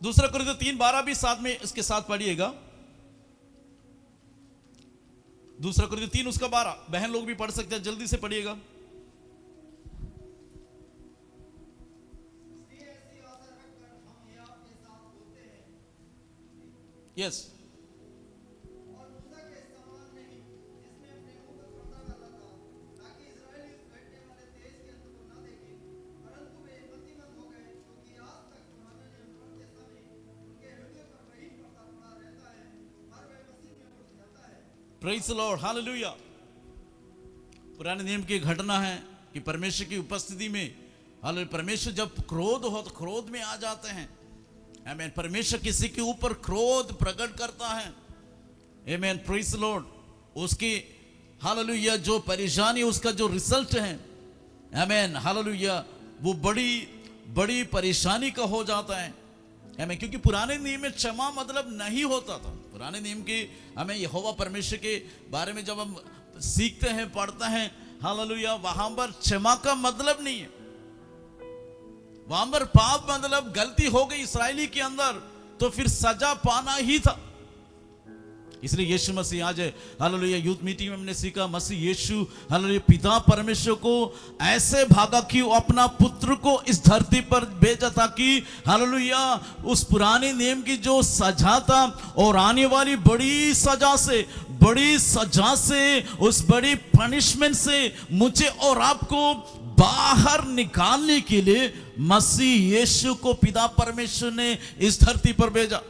दूसरा कुरिन्थियों 3:12 भी साथ में इसके साथ पढ़िएगा। दूसरा कुरिन्थियों 3 उसका 12, बहन लोग भी पढ़ सकते हैं, जल्दी से पढ़िएगा। Yes, praise the Lord, hallelujah. पुराने नियम की घटना है कि परमेश्वर की उपस्थिति में, हालेलुया, परमेश्वर जब क्रोध हो तो क्रोध में आ जाते हैं। आमीन। परमेश्वर किसी के ऊपर क्रोध प्रकट करता है, आमीन, प्रेज़ द लॉर्ड, उसकी हालेलुया जो परेशानी, उसका जो रिजल्ट है, आमीन, हालेलुया, वो बड़ी बड़ी परेशानी का हो जाता है। आमीन। क्योंकि पुराने नियम में क्षमा मतलब नहीं होता था। पुराने नियम की हमें यहोवा परमेश्वर के बारे में जब हम सीखते हैं, पढ़ते हैं, हालेलुया, वहां पर क्षमा का मतलब नहीं है। वहां पर पाप मतलब गलती हो गई इस्राएली के अंदर तो फिर सजा पाना ही था। इसलिए यीशु मसीह आज, हालेलुया, यूथ मीटिंग में हमने सीखा, मसीह यीशु, हालेलुया, पिता परमेश्वर को ऐसे भागा कि वो अपना पुत्र को इस धरती पर भेजा ताकि, हालेलुया, उस पुराने नियम की जो सजा था और आने वाली बड़ी सजा से, उस बड़ी पनिशमेंट से मुझे और आपको बाहर निकालने के लिए मसीह यीशु को पिता परमेश्वर ने इस धरती पर भेजा।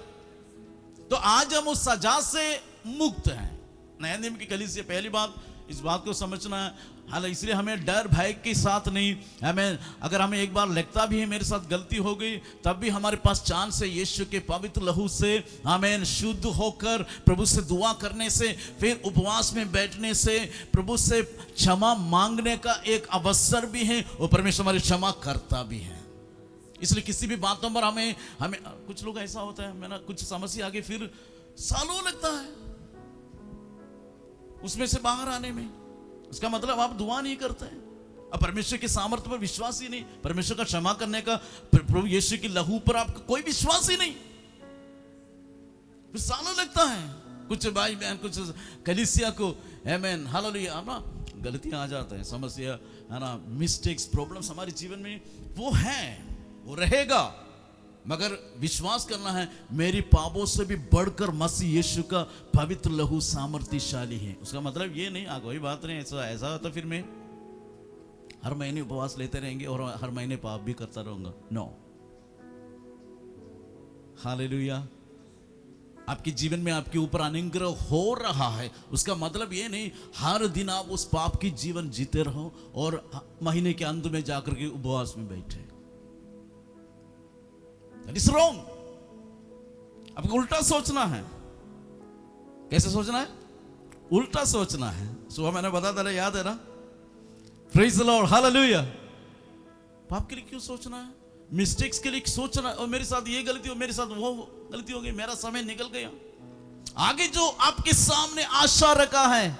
तो आज हम उस सजा से मुक्त हैं। नए नियम की कलीसिया, पहली बात इस बात को समझना है, हालांकि इसलिए हमें डर भय के साथ नहीं, हमें अगर हमें एक बार लगता भी है मेरे साथ गलती हो गई, तब भी हमारे पास चांस है यीशु के पवित्र लहू से, हमें शुद्ध होकर प्रभु से दुआ करने से, फिर उपवास में बैठने से, प्रभु से क्षमा मांगने का एक अवसर भी है और परमेश्वर हमारी क्षमा करता भी है। इसलिए किसी भी बातों पर हमें कुछ लोग ऐसा होता है, मैं ना कुछ समस्या आगे फिर सालों लगता है उसमें से बाहर आने में। उसका मतलब आप दुआ नहीं करते हैं, अब परमेश्वर के सामर्थ्य पर विश्वास ही नहीं, परमेश्वर का क्षमा करने का, प्रभु यीशु की लहू पर आपका कोई विश्वास ही नहीं, फिर सालों लगता है। कुछ भाई बहन, कुछ कलीसिया को, आमीन, हालेलुया, ना गलतियां आ जाते हैं, समस्या है ना, मिस्टेक्स, प्रॉब्लम्स हमारे जीवन में वो है, वो रहेगा, मगर विश्वास करना है मेरी पापों से भी बढ़कर मसीह यीशु का पवित्र लहू सामर्थ्यशाली है। उसका मतलब ये नहीं, कोई बात नहीं, ऐसा होता फिर मैं हर महीने उपवास लेते रहेंगे और हर महीने पाप भी करता रहूंगा। नो, हालेलुया, आपके जीवन में आपके ऊपर अनुग्रह हो रहा है, उसका मतलब ये नहीं हर दिन आप उस पाप की जीवन जीते रहो और महीने के अंत में जाकर के उपवास में बैठे। That is wrong. आपको उल्टा सोचना है। कैसे सोचना है? उल्टा सोचना है। सुबह मैंने बता दिया, याद है ना? Praise the Lord, Hallelujah. पाप के लिए क्यों सोचना है? मिस्टेक्स के लिए सोचना, और मेरे साथ ये गलती हो, मेरे साथ वो गलती हो गई, मेरा समय निकल गया। आगे जो आपके सामने आशा रखा है,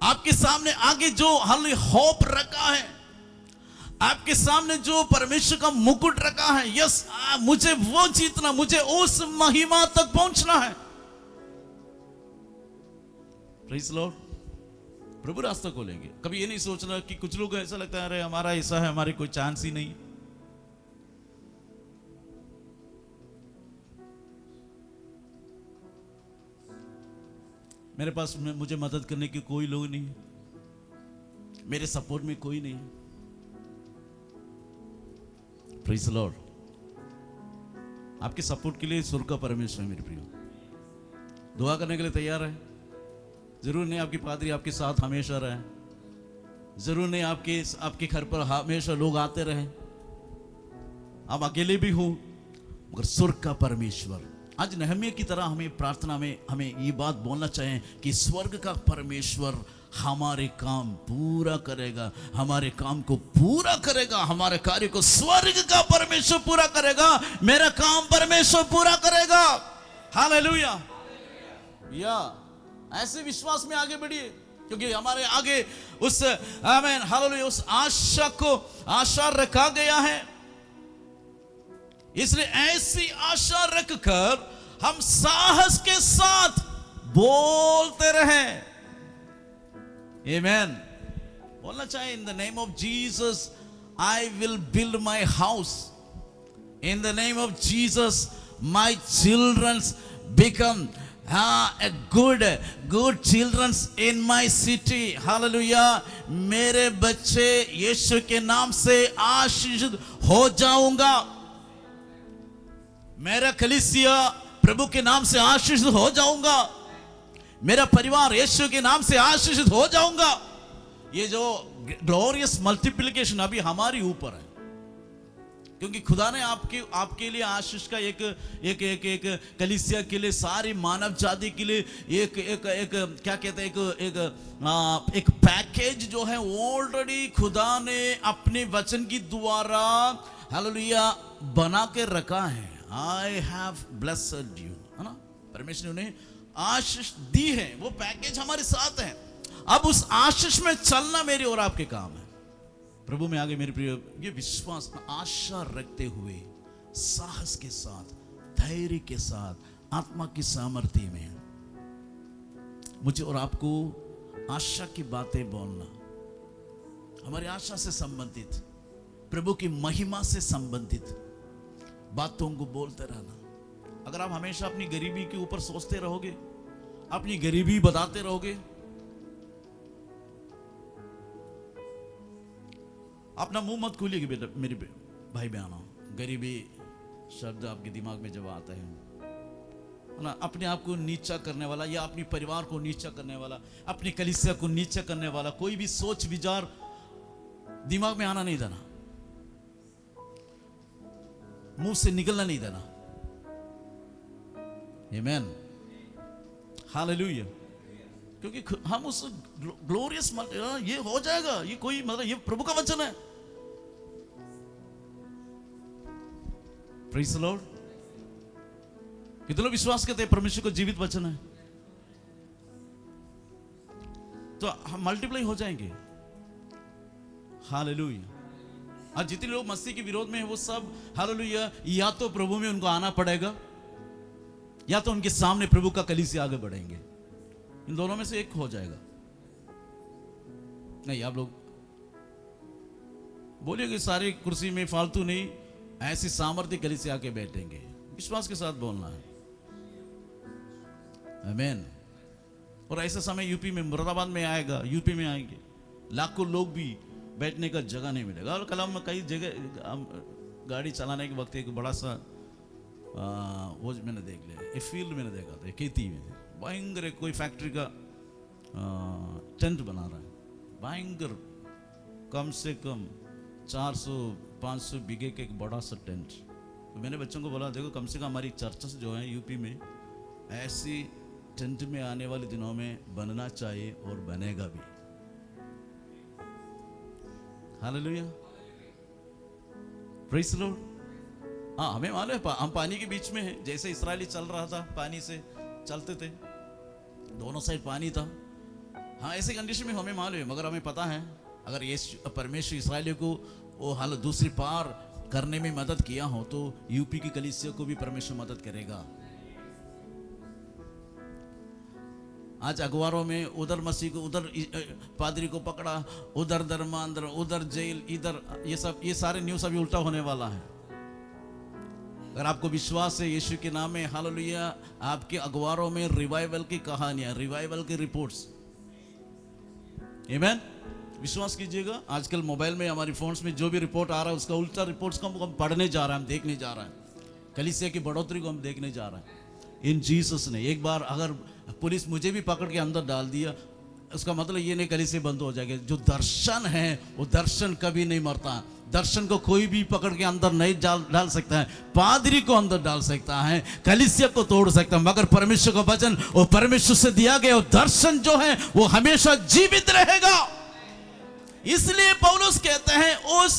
आपके सामने आगे जो होप रखा है, आपके सामने जो परमेश्वर का मुकुट रखा है, यस, मुझे वो जीतना, मुझे उस महिमा तक पहुंचना है। Praise the Lord. प्रभु रास्ता खोलेंगे। कभी ये नहीं सोचना कि कुछ लोग ऐसा लगता है अरे हमारा ऐसा है, हमारी कोई चांस ही नहीं। मेरे पास मुझे मदद करने के कोई लोग नहीं, मेरे सपोर्ट में कोई नहीं। Praise the Lord. आपके सपोर्ट के लिए स्वर्ग का परमेश्वर है मेरे प्रियो, दुआ करने के लिए तैयार है। जरूर नहीं आपकी पादरी आपके साथ हमेशा रहे, जरूर नहीं आपके घर पर हमेशा लोग आते रहे, आप अकेले भी हो, मगर स्वर्ग का परमेश्वर। आज नहम्याह की तरह हमें प्रार्थना में हमें ये बात बोलना चाहिए कि स्वर्ग का परमेश्वर हमारे काम पूरा करेगा, हमारे काम को पूरा करेगा, हमारे कार्य को स्वर्ग का परमेश्वर पूरा करेगा, मेरा काम परमेश्वर पूरा करेगा। हालेलुया। या ऐसे विश्वास में आगे बढ़िए, क्योंकि हमारे आगे उस, आमीन, हालेलुया, उस आशा रखा गया है। इसलिए ऐसी आशा रखकर हम साहस के साथ बोलते रहे। आमीन। बोलना चाहिए, in the name of Jesus I will build my house. In the name of Jesus my childrens become a good children in my city. Hallelujah. मेरे बच्चे यीशु के नाम से आशीषित हो जाऊंगा। मेरा कलीसिया प्रभु के नाम से आशीषित हो जाऊंगा। मेरा परिवार यीशु के नाम से आशीषित हो जाऊंगा। ये जो ग्लोरियस मल्टीप्लिकेशन अभी हमारी ऊपर है, क्योंकि खुदा ने आपके लिए आशीष का एक कलीसिया के लिए, सारी मानव जाति के लिए एक क्या कहते हैं, एक पैकेज जो है ऑलरेडी खुदा ने अपने वचन की द्वारा हालेलुया बना के रखा है। आई हैव ब्लेस्ड यू, है ना, परमेश्वर ने आशीष दी है, वो पैकेज हमारे साथ है। अब उस आशीष में चलना मेरी और आपके काम है। प्रभु में आगे मेरे प्रिय, ये विश्वास, आशा रखते हुए साहस के साथ, धैर्य के साथ, आत्मा की सामर्थ्य में मुझे और आपको आशा की बातें बोलना, हमारी आशा से संबंधित, प्रभु की महिमा से संबंधित बातों को बोलते रहना। अगर आप हमेशा अपनी गरीबी के ऊपर सोचते रहोगे, अपनी गरीबी बताते रहोगे, अपना मुंह मत खोलिएगा बेटा, मेरे भाई बहनों। गरीबी शब्द आपके दिमाग में जब आता है ना, अपने आप को नीचा करने वाला या अपने परिवार को नीचा करने वाला, अपनी कलीसिया को नीचा करने वाला कोई भी सोच विचार दिमाग में आना नहीं देना, मुंह से निकलना नहीं देना। आमीन, हालेलुया। क्योंकि हम उस ग्लोरियस, ये हो जाएगा, ये कोई मतलब, ये प्रभु का वचन है। Praise the Lord. कितने लोग विश्वास करते हैं परमेश्वर को जीवित वचन है, तो हम मल्टीप्लाई हो जाएंगे। हालेलुया। आज जितने लोग मसीह के विरोध में हैं वो सब हालेलुया, या तो प्रभु में उनको आना पड़ेगा, या तो उनके सामने प्रभु का कलीसिया आगे बढ़ेंगे। इन दोनों में से एक हो जाएगा। नहीं, आप लोग बोलिए सारी कुर्सी में फालतू नहीं, ऐसी सामर्थ्य कलीसिया आके बैठेंगे। विश्वास के साथ बोलना है। आमीन। और ऐसा समय यूपी में, मुरादाबाद में आएगा, यूपी में आएंगे, लाखों लोग भी बैठने का जगह नहीं मिलेगा। और कल हम कई जगह गाड़ी चलाने के वक्त एक बड़ा सा वो मैंने देख लिया, एक फील्ड मैंने देखा था, खेती में भयंकर कोई फैक्ट्री का टेंट बना रहा है, भयंकर, कम से कम 400-500 बीघे के एक बड़ा सा टेंट। तो मैंने बच्चों को बोला, देखो कम से कम हमारी चर्चेस जो है यूपी में ऐसी टेंट में आने वाले दिनों में बनना चाहिए और बनेगा भी। Hallelujah, praise the Lord. हाँ, हमें मालूम है हम पानी के बीच में हैं। जैसे इस्राएली चल रहा था, पानी से चलते थे, दोनों साइड पानी था। हाँ, ऐसे कंडीशन में हमें मालूम है, मगर हमें पता है अगर ये परमेश्वर इस्राएलियों को वो हाल दूसरी पार करने में मदद किया हो, तो यूपी की कलीसिया को भी परमेश्वर मदद करेगा। आज अखबारों में उधर मसीह को, उधर पादरी को पकड़ा, उधर धर्मांतर, उधर जेल, इधर ये सारे न्यूज़ अभी उल्टा होने वाला है। अगर आपको विश्वास है यीशु के नाम में, हालेलुया, आपके अखबारों में रिवाइवल की कहानियां, रिवाइवल की रिपोर्ट्स, आमीन, विश्वास कीजिएगा। आजकल मोबाइल में, हमारी फोन्स में जो भी रिपोर्ट आ रहा है, उसका उल्टा रिपोर्ट्स को हम पढ़ने जा रहे हैं, हम देखने जा रहे हैं। कलीसिया की बढ़ोतरी को हम देखने जा रहे हैं इन जीसस ने। एक बार अगर पुलिस मुझे भी पकड़ के अंदर डाल दिया, उसका मतलब ये नहीं कलीसिया बंद हो जाएगा। जो दर्शन है वो दर्शन कभी नहीं मरता। दर्शन को कोई भी पकड़ के अंदर नहीं डाल सकता है, पादरी को अंदर डाल सकता है, कलीसिया को तोड़ सकता है, मगर परमेश्वर का वचन और परमेश्वर से दिया गया दर्शन जो है वो हमेशा जीवित रहेगा। इसलिए पौलुस कहते हैं उस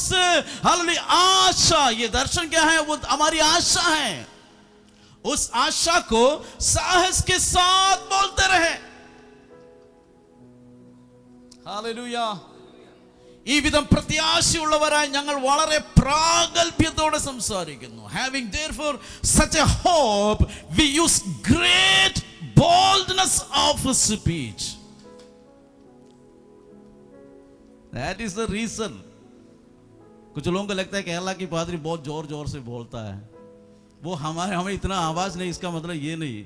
हालेलुया आशा, ये दर्शन क्या है, वो हमारी आशा है, उस आशा को साहस के साथ बोलते रहे। हालेलुया। ഈ വിധം പ്രത്യാശയുള്ളവരായി ഞങ്ങൾ വളരെ പ്രാഗൽഭ്യത്തോടെ സംസാരിക്കുന്നു. Having therefore such a hope, we use great boldness of speech. That is the reason. कुछ लोगों को लगता है केरला की पादरी बहुत जोर जोर से बोलता है. वो हमें इतना आवाज नहीं, इसका मतलब ये नहीं.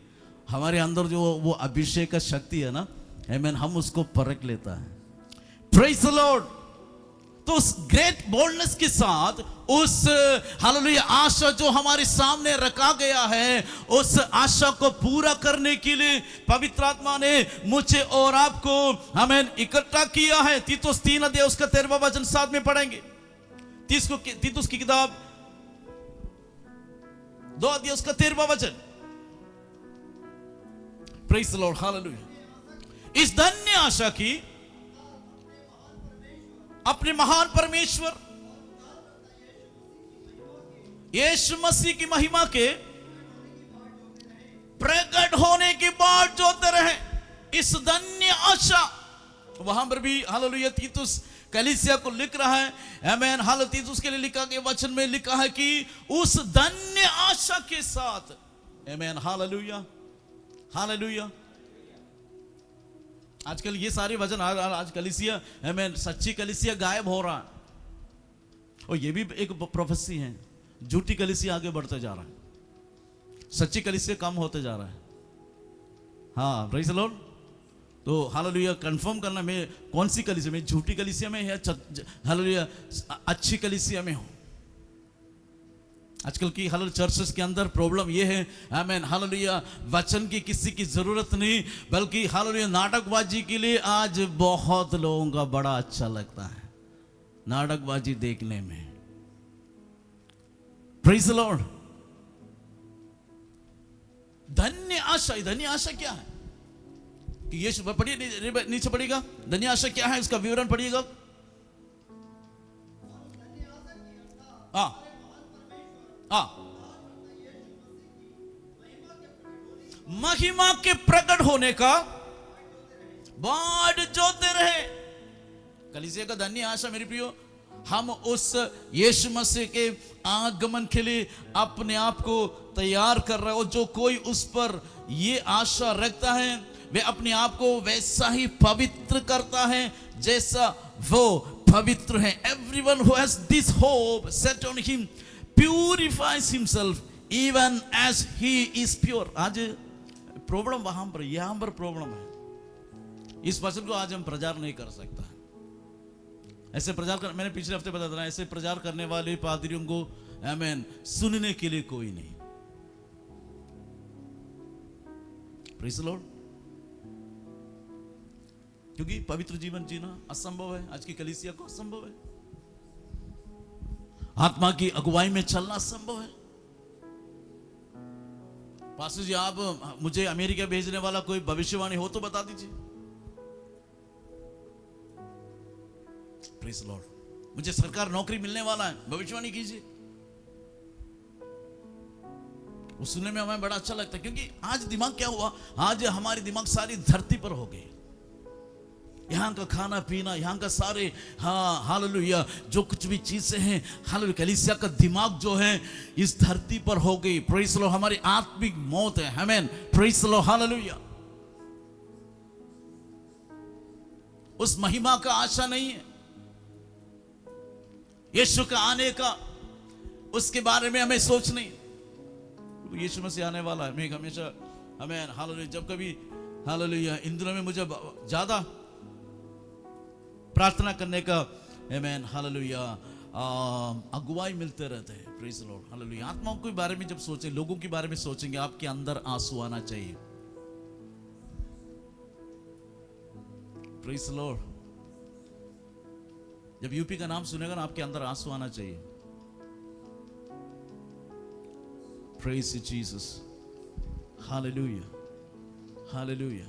हमारे अंदर जो वो अभिषेक का शक्ति है ना, आमीन, हम उसको परख लेता है. Praise the Lord. तो उस ग्रेट बोल्डनेस के साथ उस हालेलुया आशा जो हमारे सामने रखा गया है, उस आशा को पूरा करने के लिए पवित्र आत्मा ने मुझे और आपको हमें इकट्ठा किया है. तीतुस 3 अध्याय उसका 13वां वचन साथ में पढ़ेंगे. तीतुस की किताब 2 अध्याय उसका 13वां वचन. Praise the Lord, hallelujah. इस धन्य आशा की अपने महान परमेश्वर यीशु मसीह की महिमा के प्रकट होने की बाट जोते रहे. इस धन्य आशा, वहां पर भी हालेलुया तीतुस कलीसिया को लिख रहा है. आमीन. हालेलुया. तीतुस के लिए लिखा गया वचन में लिखा है कि उस धन्य आशा के साथ. आमीन. Hallelujah, hallelujah. आजकल ये सारे वचन आज कलीसिया, आमीन, सच्ची कलीसिया गायब हो रहा है. और ये भी एक प्रोफेसी है. झूठी कलीसिया आगे बढ़ते जा रहा है, सच्ची कलीसिया कम होते जा रहा है. हाँ, प्रेज़ द लॉर्ड. तो हालेलुया कंफर्म करना, मैं कौन सी कलीसिया में, झूठी कलीसिया में या हालेलुया अच्छी कलीसिया में हूं. आजकल की हालेलुया चर्चेस के अंदर प्रॉब्लम ये है, आमीन, हालेलुया, वचन की किसी की जरूरत नहीं, बल्कि हालेलुया नाटकबाजी के लिए आज बहुत लोगों का बड़ा अच्छा लगता है नाटकबाजी देखने में. Praise the Lord. धन्य आशा. धन्य आशा क्या है कि यीशु, पढ़िए नीचे पढ़िएगा, धन्य आशा क्या है इसका विवरण पढ़िएगा. हाँ हाँ, महिमा के प्रकट होने का बाट जोते रहे. कलीसिया का धन्य आशा मेरे प्रियो, हम उस यीशु मसीह के आगमन के लिए अपने आप को तैयार कर रहे हो. जो कोई उस पर ये आशा रखता है, वे अपने आप को वैसा ही पवित्र करता है जैसा वो पवित्र है. Everyone who has this hope set on him purifies himself even as he is pure. आज प्रॉब्लम वहां पर, यहां पर प्रॉब्लम है. इस वचन को आज हम प्रचार नहीं कर सकता. ऐसे प्रचार कर, मैंने पिछले हफ्ते बताया था, ऐसे प्रचार करने वाले पादरियों को आमीन सुनने के लिए कोई नहीं. Praise the Lord. क्योंकि पवित्र जीवन जीना असंभव है, आज की कलीसिया को असंभव है. आत्मा की अगुवाई में चलना असंभव है. पास्टर जी, आप मुझे अमेरिका भेजने वाला कोई भविष्यवाणी हो तो बता दीजिए. Praise the Lord. मुझे सरकार नौकरी मिलने वाला है, भविष्यवाणी कीजिए. वो सुनने में हमें बड़ा अच्छा लगता है. क्योंकि आज दिमाग क्या हुआ, आज हमारी दिमाग सारी धरती पर हो गई. यहाँ का खाना पीना, यहाँ का सारे, हाँ हालेलुया, जो कुछ भी चीजें हैं, हालेलुया, कलीसिया का दिमाग जो है इस धरती पर हो गई. Praise the Lord. हमारी आत्मिक मौत है. आमीन. Praise the Lord, hallelujah. उस महिमा का आशा नहीं है, यीशु का आने का, उसके बारे में हमें सोच नहीं. यीशु मसीह आने वाला है. मैं हमेशा, आमीन, हालेलुया, जब कभी हालेलुया इन दिनों में मुझे ज्यादा प्रार्थना करने का, आमीन, हालेलुया, अगुवाई मिलते रहते हैं. Praise the Lord, hallelujah. आत्माओं के बारे में जब सोचें, लोगों के बारे में सोचेंगे, आपके अंदर आंसू आना चाहिए. Praise the Lord. जब यूपी का नाम सुनेगा ना, आपके अंदर आंसू आना चाहिए. Praise Jesus, hallelujah, hallelujah.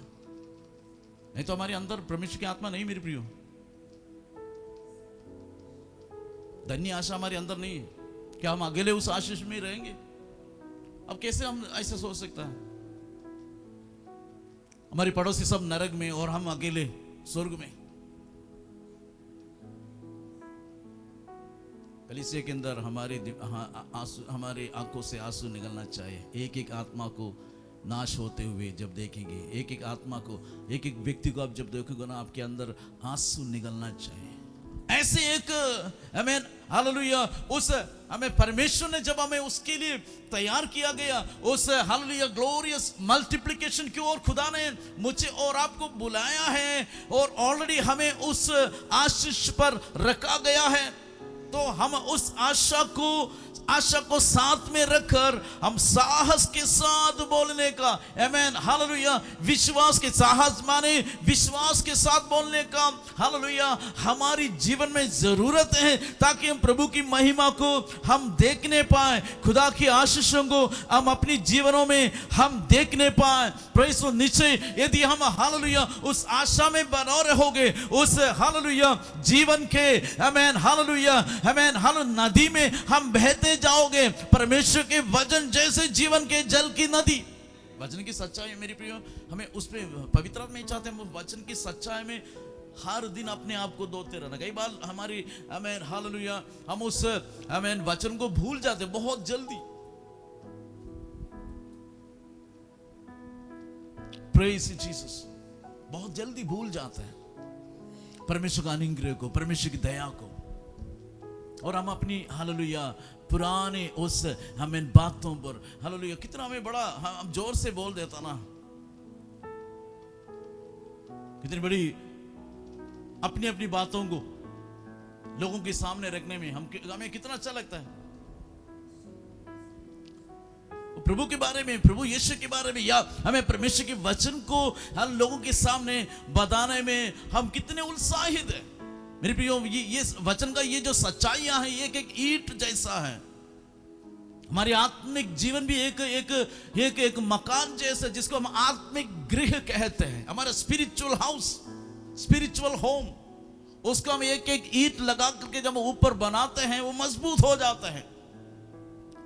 नहीं तो हमारे अंदर परमेश्वर की आत्मा नहीं मेरे प्रियो. धन्य आशा हमारे अंदर नहीं है. क्या हम अकेले उस आशीष में रहेंगे? अब कैसे हम ऐसा सोच सकता है? हमारे पड़ोसी सब नरक में और हम अकेले स्वर्ग में. कलीसिया के अंदर हमारे आंखों से आंसू निकलना चाहिए। एक एक आत्मा को नाश होते हुए जब देखेंगे, एक एक आत्मा को, एक एक व्यक्ति को आप जब देखोगे ना, आपके अंदर आंसू निकलना चाहिए। ऐसे एक आमीन हालेलुया, उस हमें परमेश्वर ने जब हमें उसके लिए तैयार किया गया, उस हालेलुया ग्लोरियस मल्टीप्लिकेशन की ओर खुदा ने मुझे और आपको बुलाया है और ऑलरेडी हमें उस आशीष पर रखा गया है। तो हम उस आशा को साथ में रखकर हम साहस के साथ बोलने का, आमीन हालेलुया, विश्वास के साहस माने विश्वास के साथ बोलने का हालेलुया हमारी जीवन में जरूरत है, ताकि हम प्रभु की महिमा को हम देखने पाए, खुदा की आशीषों को हम अपनी जीवनों में हम देखने पाए। प्रेस निश्चय यदि हम हालेलुया उस आशा में बना रहोगे, उस हालेलुया जीवन के आमीन हालेलुया नदी में हम बहते जाओगे, परमेश्वर के वचन जैसे जीवन के जल की नदी। वचन की सच्चाई मेरी प्रियो, हमें उस पे पवित्र आत्मा चाहते हैं, वचन की सच्चाई में हर दिन अपने आप को धोते रहना। कई बार हमारी आमीन हालेलुया हम उस आमीन वचन को भूल जाते बहुत जल्दी। प्रेज जीसस, बहुत जल्दी भूल जाते हैं परमेश्वर का अनुग्रह को, परमेश्वर की दया को, और हम अपनी हालेलुया पुराने उस हमें बातों पर हालेलुया कितना हमें बड़ा हम जोर से बोल देता ना, कितनी बड़ी अपनी अपनी बातों को लोगों के सामने रखने में हमें कितना अच्छा लगता है। प्रभु के बारे में, प्रभु यीशु के बारे में, या हमें परमेश्वर के वचन को हम लोगों के सामने बताने में हम कितने उत्साहित हैं। मेरे प्रियो, ये वचन का ये जो सच्चाइयां हैं, ये एक ईंट जैसा है। हमारी आत्मिक जीवन भी एक मकान जैसा, जिसको हम आत्मिक गृह कहते हैं, हमारा स्पिरिचुअल हाउस, स्पिरिचुअल होम, उसको हम एक एक ईंट लगा करके जब ऊपर बनाते हैं वो मजबूत हो जाता है।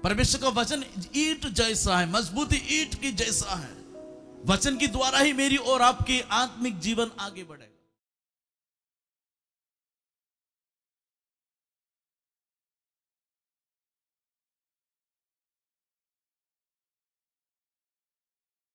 परमेश्वर का वचन ईंट जैसा है, मजबूती ईंट की जैसा है। वचन के द्वारा ही मेरी और आपकी आत्मिक जीवन आगे बढ़े।